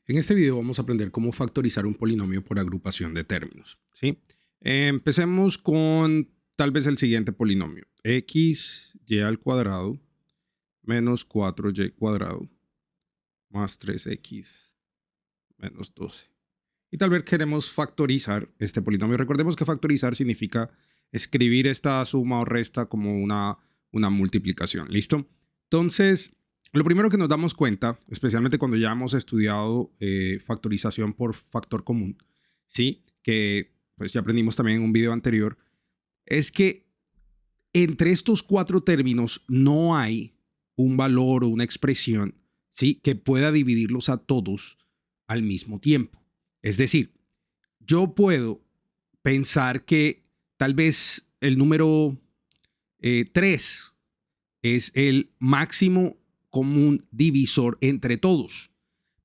En este video vamos a aprender cómo factorizar un polinomio por agrupación de términos, ¿sí? Empecemos con tal vez el siguiente polinomio. XY al cuadrado menos 4Y cuadrado más 3X menos 12. Y tal vez queremos factorizar este polinomio. Recordemos que factorizar significa escribir esta suma o resta como una multiplicación. ¿Listo? Entonces, lo primero que nos damos cuenta, especialmente cuando ya hemos estudiado factorización por factor común, ¿sí? Que pues ya aprendimos también en un video anterior, es que entre estos cuatro términos no hay un valor o una expresión, ¿sí? Que pueda dividirlos a todos al mismo tiempo. Es decir, yo puedo pensar que tal vez el número 3 es el máximo común divisor entre todos.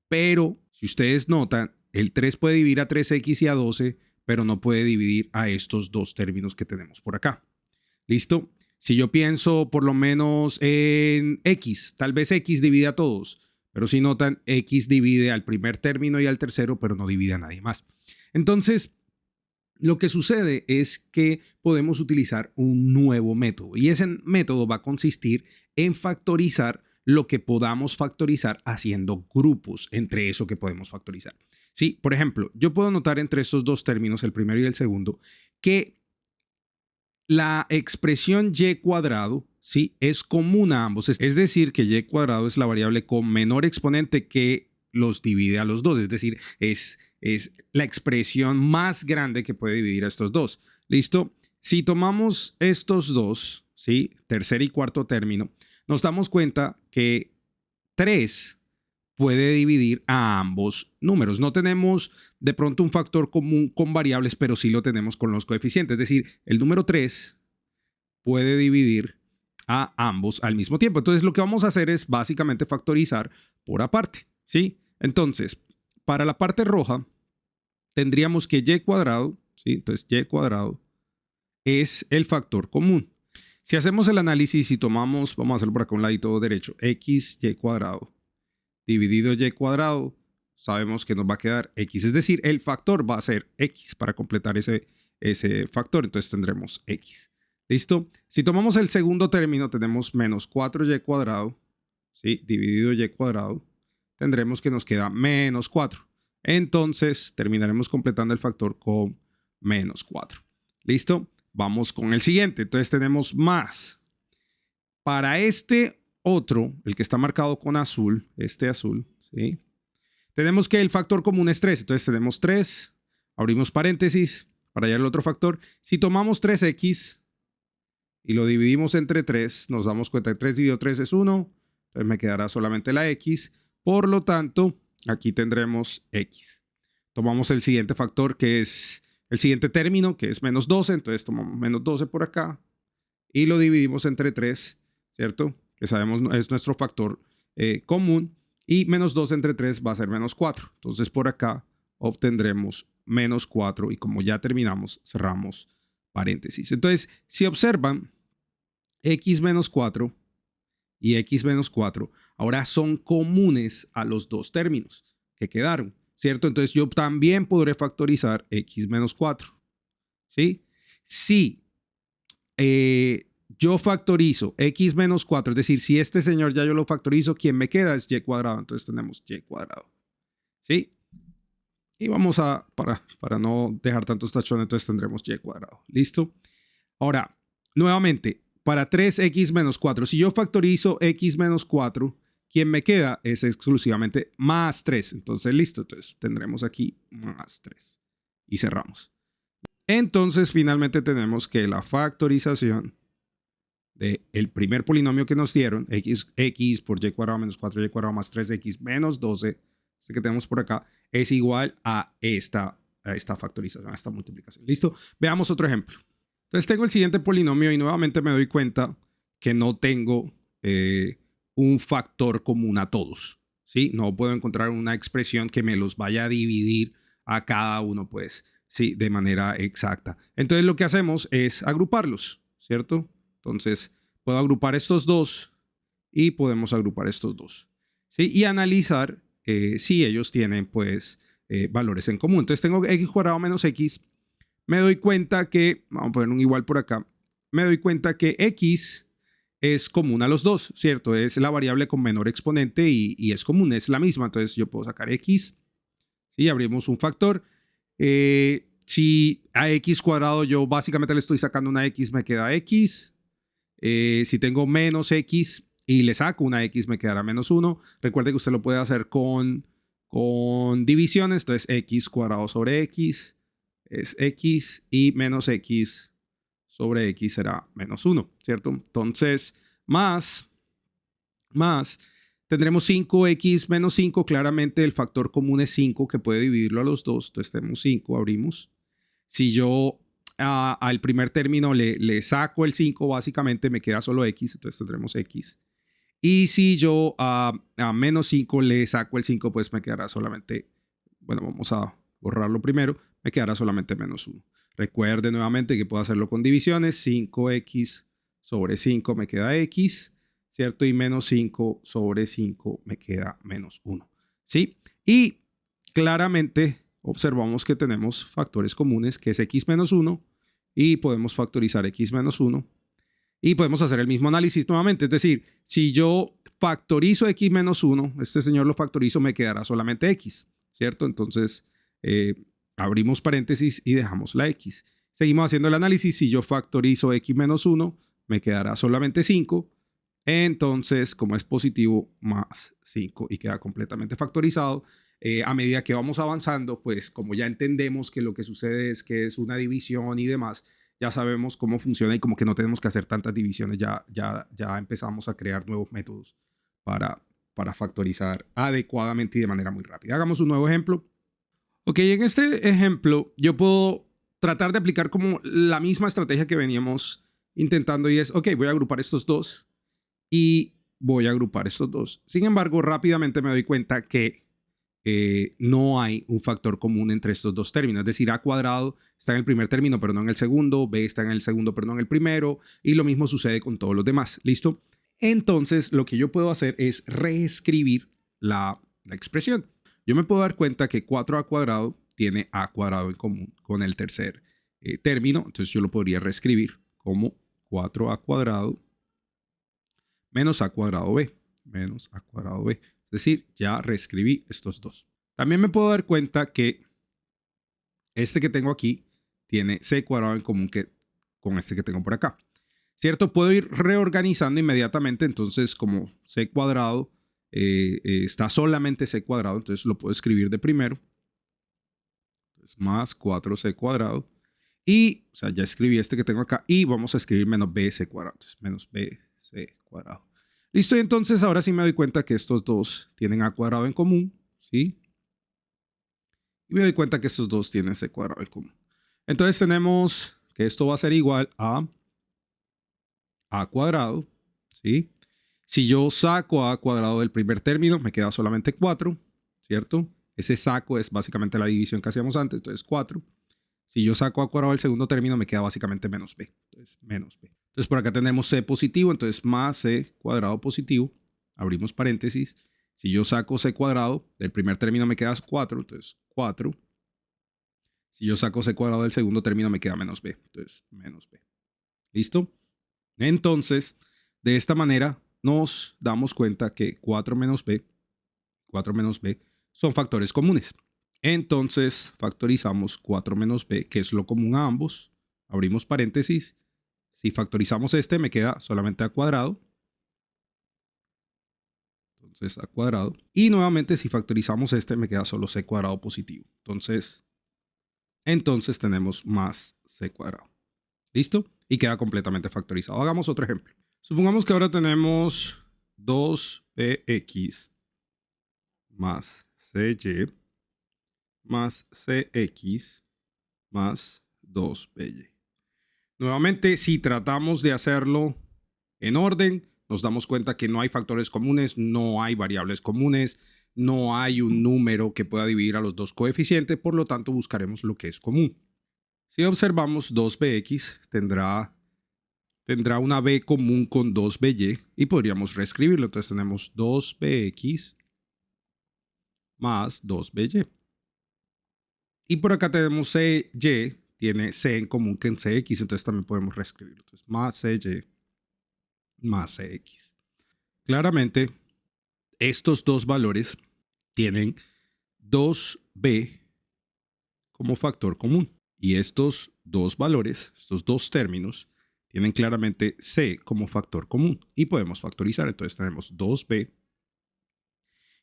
Pero si ustedes notan, el 3 puede dividir a 3x y a 12, pero no puede dividir a estos dos términos que tenemos por acá. ¿Listo? Si yo pienso por lo menos en x, tal vez x divide a todos, pero si notan, x divide al primer término y al tercero, pero no divide a nadie más. Entonces, lo que sucede es que podemos utilizar un nuevo método y ese método va a consistir en factorizar lo que podamos factorizar haciendo grupos entre eso que podemos factorizar. Sí, por ejemplo, yo puedo notar entre estos dos términos, el primero y el segundo, que la expresión y cuadrado, ¿sí? Es común a ambos. Es decir, que y cuadrado es la variable con menor exponente que los divide a los dos. Es decir, es la expresión más grande que puede dividir a estos dos. ¿Listo? Si tomamos estos dos, ¿sí? Tercer y cuarto término, nos damos cuenta que 3 puede dividir a ambos números. No tenemos de pronto un factor común con variables, pero sí lo tenemos con los coeficientes. Es decir, el número 3 puede dividir a ambos al mismo tiempo. Entonces, lo que vamos a hacer es básicamente factorizar por aparte, ¿sí? Entonces, para la parte roja, tendríamos que y cuadrado, ¿sí? Entonces, y cuadrado es el factor común. Si hacemos el análisis y tomamos, vamos a hacerlo por acá un ladito derecho, x y cuadrado dividido y cuadrado, sabemos que nos va a quedar x. Es decir, el factor va a ser x para completar ese factor. Entonces tendremos x. ¿Listo? Si tomamos el segundo término, tenemos menos 4y cuadrado, ¿sí? Dividido y cuadrado, tendremos que nos queda menos 4. Entonces terminaremos completando el factor con menos 4. ¿Listo? Vamos con el siguiente. Entonces tenemos más. Para este otro, el que está marcado con azul, este azul, ¿sí? Tenemos que el factor común es 3. Entonces tenemos 3, abrimos paréntesis para hallar el otro factor. Si tomamos 3x y lo dividimos entre 3, nos damos cuenta que 3 dividido 3 es 1. Entonces me quedará solamente la x. Por lo tanto, aquí tendremos x. Tomamos el siguiente factor, que es el siguiente término, que es menos 12. Entonces tomamos menos 12 por acá y lo dividimos entre 3, ¿cierto? Que sabemos es nuestro factor común. Y menos 2 entre 3 va a ser menos 4. Entonces por acá obtendremos menos 4 y como ya terminamos, cerramos paréntesis. Entonces, si observan, x menos 4 y x menos 4 ahora son comunes a los dos términos que quedaron, ¿cierto? Entonces yo también podré factorizar x menos 4, ¿sí? Si yo factorizo x menos 4, es decir, si este señor ya yo lo factorizo, quien me queda es y cuadrado. Entonces tenemos y cuadrado, ¿sí? Y vamos a, para no dejar tantos tachones, entonces tendremos y cuadrado. ¿Listo? Ahora, nuevamente, para 3x menos 4, si yo factorizo x menos 4, quien me queda es exclusivamente más 3. Entonces, listo. Entonces tendremos aquí más 3. Y cerramos. Entonces, finalmente tenemos que la factorización del primer polinomio que nos dieron, x por y cuadrado menos 4y cuadrado más 3x menos 12, este que tenemos por acá, es igual a esta factorización, a esta multiplicación. ¿Listo? Veamos otro ejemplo. Entonces tengo el siguiente polinomio y nuevamente me doy cuenta que no tengo un factor común a todos, ¿sí? No puedo encontrar una expresión que me los vaya a dividir a cada uno, pues, sí, de manera exacta. Entonces lo que hacemos es agruparlos, ¿cierto? Entonces, puedo agrupar estos dos y podemos agrupar estos dos, ¿sí? Y analizar si ellos tienen pues valores en común. Entonces tengo x cuadrado menos x. Me doy cuenta que, vamos a poner un igual por acá, me doy cuenta que x es común a los dos, ¿cierto? Es la variable con menor exponente y es común, es la misma. Entonces yo puedo sacar x, ¿sí? Abrimos un factor. Si a x cuadrado yo básicamente le estoy sacando una x, me queda x. Si tengo menos x y le saco una x, me quedará menos 1. Recuerde que usted lo puede hacer con divisiones. Entonces x cuadrado sobre x es x y menos x sobre x será menos 1, ¿cierto? Entonces, más, tendremos 5x menos 5. Claramente el factor común es 5, que puede dividirlo a los dos. Entonces tenemos 5, abrimos. Si yo al primer término le saco el 5, básicamente me queda solo x, entonces tendremos x. Y si yo a menos 5 le saco el 5, pues me quedará solamente, bueno, vamos a borrarlo primero, me quedará solamente menos 1. Recuerde nuevamente que puedo hacerlo con divisiones. 5x sobre 5 me queda x, ¿cierto? Y menos 5 sobre 5 me queda menos 1, ¿sí? Y claramente observamos que tenemos factores comunes, que es x menos 1, y podemos factorizar x menos 1. Y podemos hacer el mismo análisis nuevamente. Es decir, si yo factorizo x menos 1, este señor lo factorizo, me quedará solamente x, ¿cierto? Entonces, abrimos paréntesis y dejamos la x. Seguimos haciendo el análisis. Si yo factorizo x menos 1, me quedará solamente 5. Entonces, como es positivo, más 5 y queda completamente factorizado. A medida que vamos avanzando, pues como ya entendemos que lo que sucede es que es una división y demás, ya sabemos cómo funciona y como que no tenemos que hacer tantas divisiones, ya empezamos a crear nuevos métodos para factorizar adecuadamente y de manera muy rápida. Hagamos un nuevo ejemplo. Ok, en este ejemplo yo puedo tratar de aplicar como la misma estrategia que veníamos intentando y es, ok, voy a agrupar estos dos y voy a agrupar estos dos. Sin embargo, rápidamente me doy cuenta que no hay un factor común entre estos dos términos. Es decir, a cuadrado está en el primer término, pero no en el segundo. B está en el segundo, pero no en el primero. Y lo mismo sucede con todos los demás. ¿Listo? Entonces, lo que yo puedo hacer es reescribir la expresión. Yo me puedo dar cuenta que 4a cuadrado tiene a cuadrado en común con el tercer término. Entonces, yo lo podría reescribir como 4a cuadrado menos a cuadrado b, menos a cuadrado b. Es decir, ya reescribí estos dos. También me puedo dar cuenta que este que tengo aquí tiene c cuadrado en común con este que tengo por acá. ¿Cierto? Puedo ir reorganizando inmediatamente. Entonces, como c cuadrado está solamente c cuadrado, entonces lo puedo escribir de primero. Entonces, más 4c cuadrado. Y, o sea, ya escribí este que tengo acá. Y vamos a escribir menos bc cuadrado. Entonces, menos bc cuadrado. Listo, y entonces ahora sí me doy cuenta que estos dos tienen a cuadrado en común, ¿sí? Y me doy cuenta que estos dos tienen c cuadrado en común. Entonces tenemos que esto va a ser igual a cuadrado, ¿sí? Si yo saco a cuadrado del primer término, me queda solamente 4, ¿cierto? Ese saco es básicamente la división que hacíamos antes, entonces 4. Si yo saco a cuadrado del segundo término, me queda básicamente menos b. Entonces, menos b. Entonces, por acá tenemos c positivo, entonces más c cuadrado positivo. Abrimos paréntesis. Si yo saco c cuadrado del primer término, me queda 4, entonces 4. Si yo saco c cuadrado del segundo término, me queda menos b. Entonces, menos b. ¿Listo? Entonces, de esta manera, nos damos cuenta que 4 menos b son factores comunes. Entonces, factorizamos 4 menos b, que es lo común a ambos. Abrimos paréntesis. Si factorizamos este, me queda solamente a cuadrado. Entonces, a cuadrado. Y nuevamente, si factorizamos este, me queda solo c cuadrado positivo. Entonces tenemos más c cuadrado. ¿Listo? Y queda completamente factorizado. Hagamos otro ejemplo. Supongamos que ahora tenemos 2bx más cy más cx más 2by. Nuevamente, si tratamos de hacerlo en orden, nos damos cuenta que no hay factores comunes, no hay variables comunes, no hay un número que pueda dividir a los dos coeficientes, por lo tanto buscaremos lo que es común. Si observamos 2bx tendrá una b común con 2by y podríamos reescribirlo. Entonces tenemos 2bx más 2by. Y por acá tenemos cy, tiene c en común que en cx, entonces también podemos reescribirlo. Entonces, más cy más cx. Claramente, estos dos valores tienen 2b como factor común. Y estos dos valores, estos dos términos, tienen claramente c como factor común. Y podemos factorizar. Entonces tenemos 2b.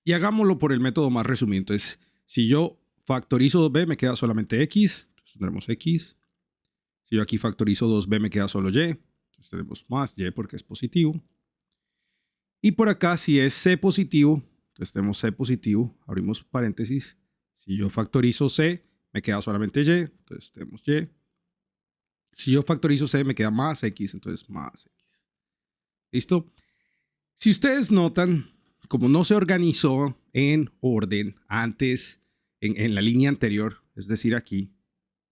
Y hagámoslo por el método más resumido. Entonces, si yo factorizo 2b, me queda solamente x. Entonces tendremos x. Si yo aquí factorizo 2b, me queda solo y. Entonces tenemos más y porque es positivo. Y por acá, si es c positivo, entonces tenemos c positivo. Abrimos paréntesis. Si yo factorizo c, me queda solamente y. Entonces tenemos y. Si yo factorizo c, me queda más x. Entonces más x. ¿Listo? Si ustedes notan, como no se organizó en orden antes, en la línea anterior, es decir, aquí,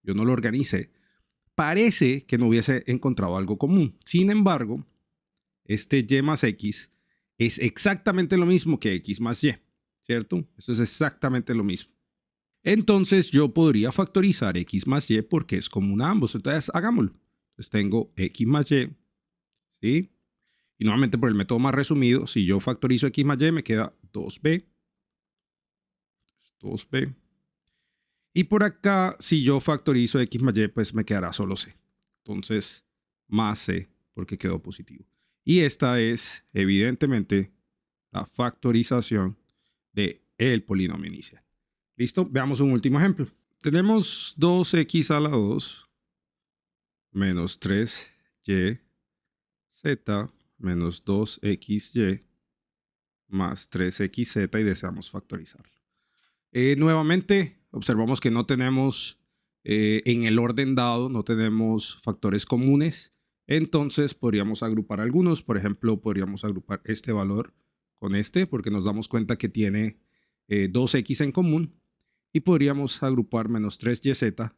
yo no lo organicé, parece que no hubiese encontrado algo común. Sin embargo, este y más x es exactamente lo mismo que x más y, ¿cierto? Eso es exactamente lo mismo. Entonces yo podría factorizar x más y porque es común a ambos. Entonces hagámoslo. Entonces tengo x más y, ¿sí? Y nuevamente por el método más resumido, si yo factorizo x más y me queda 2b. 2b. Y por acá, si yo factorizo x más y, pues me quedará solo c. Entonces, más c, porque quedó positivo. Y esta es, evidentemente, la factorización del polinomio inicial. ¿Listo? Veamos un último ejemplo. Tenemos 2x a la 2 menos 3y z menos 2xy más 3xz y deseamos factorizarlo. Nuevamente, observamos que no tenemos en el orden dado, no tenemos factores comunes. Entonces podríamos agrupar algunos. Por ejemplo, podríamos agrupar este valor con este porque nos damos cuenta que tiene 2x en común. Y podríamos agrupar menos 3yz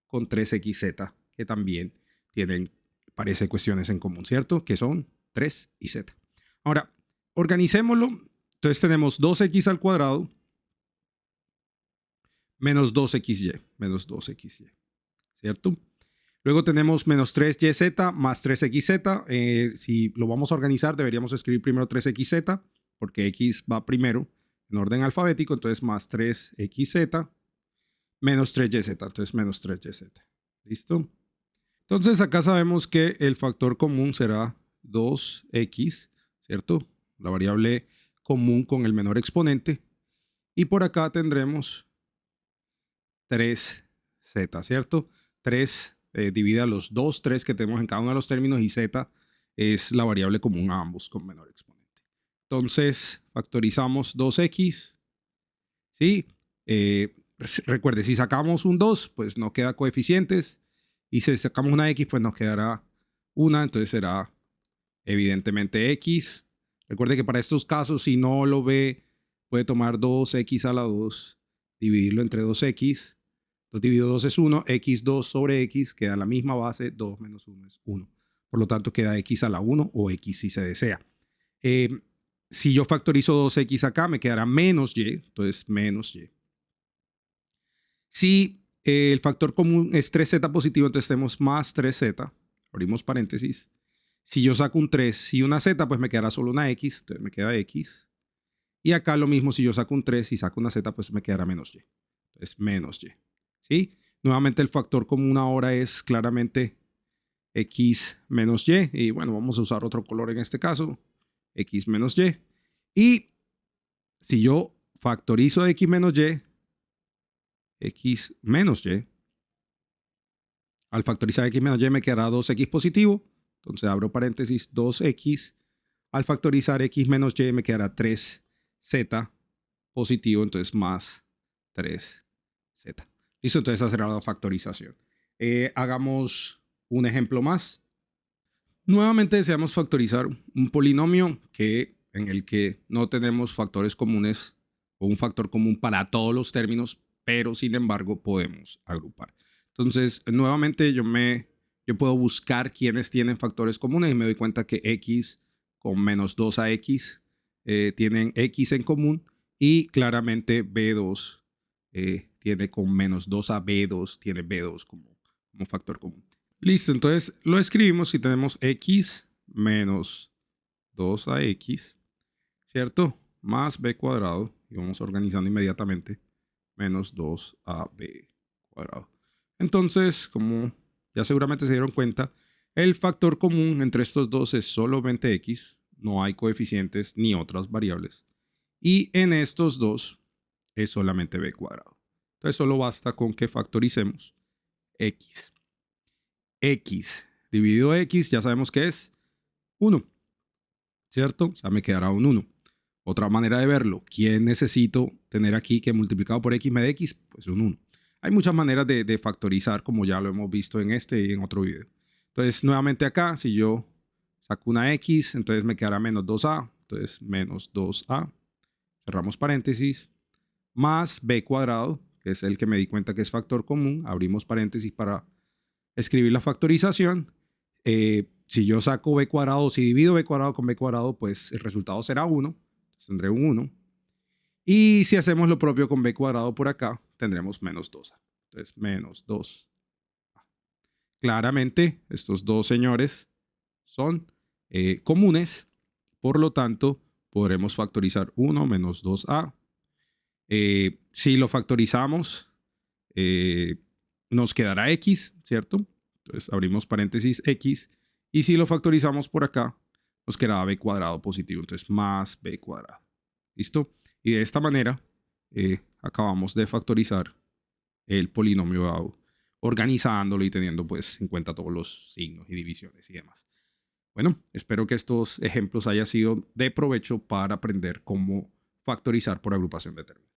con 3xz, que también tienen, parece, cuestiones en común, ¿cierto? Que son 3 y z. Ahora, organicémoslo. Entonces tenemos 2x al cuadrado menos 2xy, menos 2xy, ¿cierto? Luego tenemos menos 3yz más 3xz. Si lo vamos a organizar, deberíamos escribir primero 3xz, porque x va primero en orden alfabético, entonces más 3xz menos 3yz, entonces menos 3yz. ¿Listo? Entonces acá sabemos que el factor común será 2x, ¿cierto? La variable común con el menor exponente. Y por acá tendremos 3z, ¿cierto? 3 divide a los 2, 3 que tenemos en cada uno de los términos y z es la variable común a ambos con menor exponente. Entonces, factorizamos 2x, ¿sí? Recuerde, si sacamos un 2, pues no queda coeficientes. Y si sacamos una x, pues nos quedará una. Entonces será evidentemente x. Recuerde que para estos casos, si no lo ve, puede tomar 2x a la 2, dividirlo entre 2x. 2 dividido 2 es 1. x2 sobre x queda la misma base. 2 menos 1 es 1. Por lo tanto, queda x a la 1 o x si se desea. Si yo factorizo 2x acá, me quedará menos y. Entonces, menos y. Si el factor común es 3z positivo, entonces tenemos más 3z. Abrimos paréntesis. Si yo saco un 3 y una z, pues me quedará solo una x. Entonces me queda x. Y acá lo mismo, si yo saco un 3 y saco una z, pues me quedará menos y. Entonces menos y. ¿Sí? Nuevamente el factor común ahora es claramente x menos y. Y bueno, vamos a usar otro color en este caso. X menos y. Y si yo factorizo x menos y, x menos y. Al factorizar x menos y me quedará 2x positivo. Entonces abro paréntesis 2x. Al factorizar x menos y me quedará 3z positivo. Entonces más 3z. Listo, entonces esa será la factorización. Hagamos un ejemplo más. Nuevamente deseamos factorizar un polinomio en el que no tenemos factores comunes o un factor común para todos los términos, pero sin embargo podemos agrupar. Entonces, nuevamente yo puedo buscar quiénes tienen factores comunes y me doy cuenta que x con menos 2ax tienen x en común Y claramente B2 tiene con menos 2a, B2 tiene B2 como factor común. Listo, entonces lo escribimos y tenemos x menos 2ax, ¿cierto? Más b cuadrado, y vamos organizando inmediatamente, menos 2ab cuadrado. Entonces, como ya seguramente se dieron cuenta, el factor común entre estos dos es solamente x, no hay coeficientes ni otras variables. Y en estos dos es solamente b cuadrado. Entonces solo basta con que factoricemos x. X dividido x ya sabemos que es 1, ¿cierto? O sea, me quedará un 1. Otra manera de verlo, ¿quién necesito tener aquí que multiplicado por x me dé x? Pues un 1. Hay muchas maneras de factorizar, como ya lo hemos visto en este y en otro video. Entonces, nuevamente acá, si yo saco una x, entonces me quedará menos 2a. Entonces, menos 2a, cerramos paréntesis, más b cuadrado, que es el que me di cuenta que es factor común. Abrimos paréntesis para escribir la factorización. Si yo saco b cuadrado, si divido b cuadrado con b cuadrado, pues el resultado será 1. Tendré un 1. Y si hacemos lo propio con b cuadrado por acá, tendremos menos 2a. Entonces, menos 2. Claramente, estos dos señores son comunes. Por lo tanto, podremos factorizar 1 menos 2a. Si lo factorizamos, nos quedará x, ¿cierto? Entonces, abrimos paréntesis x. Y si lo factorizamos por acá, nos quedará b cuadrado positivo. Entonces, más b cuadrado. ¿Listo? Y de esta manera acabamos de factorizar el polinomio dado, organizándolo y teniendo pues en cuenta todos los signos y divisiones y demás. Bueno, espero que estos ejemplos hayan sido de provecho para aprender cómo factorizar por agrupación de términos.